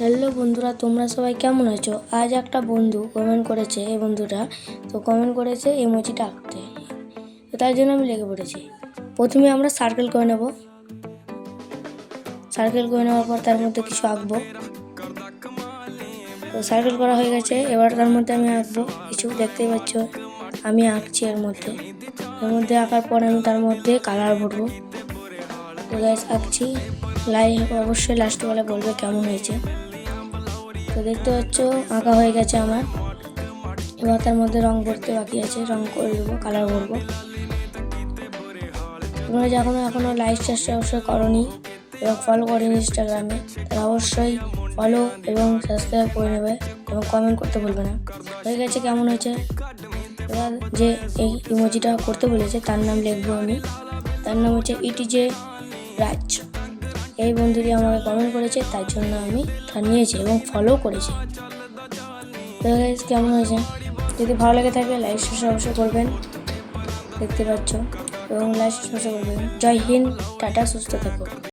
Hello বন্ধুরা, তোমরা সবাই কেমন আছো? আজ একটা বন্ধু কমেন্ট করেছে, এই বন্ধুটা তো কমেন্ট করেছে ইমোজিটা আঁকতে, তো তাই জন্য আমি লেগে পড়েছি। প্রথমে আমরা সার্কেল করে নেব। সার্কেল করে নেওয়ার পর তার মধ্যে কিছু আঁকবো। তো সার্কেল করা হয়ে গেছে, এবার তার মধ্যে আমি আঁকবো কিছু। দেখতেই পাচ্ছ আমি আঁকছি এর মধ্যে আঁকার পর আমি তার মধ্যে কালার ভরবো। তো গাইস আঁকছি, অবশ্যই লাস্ট বেলা বলবে কেমন হয়েছে। তো দেখতে পাচ্ছ আঁকা হয়ে গেছে আমার। এবার তার মধ্যে রং ভরতে বাকি আছে, রং করে দেবো, কালার ভরবো। তোমরা যখন এখনও লাইক চেষ্টা অবশ্যই করনি এবং ফলো করেনি ইনস্টাগ্রামে, তারা অবশ্যই ফলো এবং সাবস্ক্রাইব করে নেবে এবং কমেন্ট করতে ভুলবে না। হয়ে গেছে কেমন হয়েছে। এবার যে এই ইমোজিটা করতে বলেছে তার নাম লিখবো আমি। তার নাম হচ্ছে ইটিজে রাজ। এই বন্ধুটি আমাকে কমেন্ট করেছে, তাই জন্য আমি তা নিয়েছি এবং ফলো করেছি। তো গাইস কেমন হয়েছে, যদি ভালো লেগে থাকে লাইক অবশ্যই করবেন, দেখতে পাচ্ছ, এবং লাইক করবেন। জয় হিন্দ, টাটা, সুস্থ থেকো।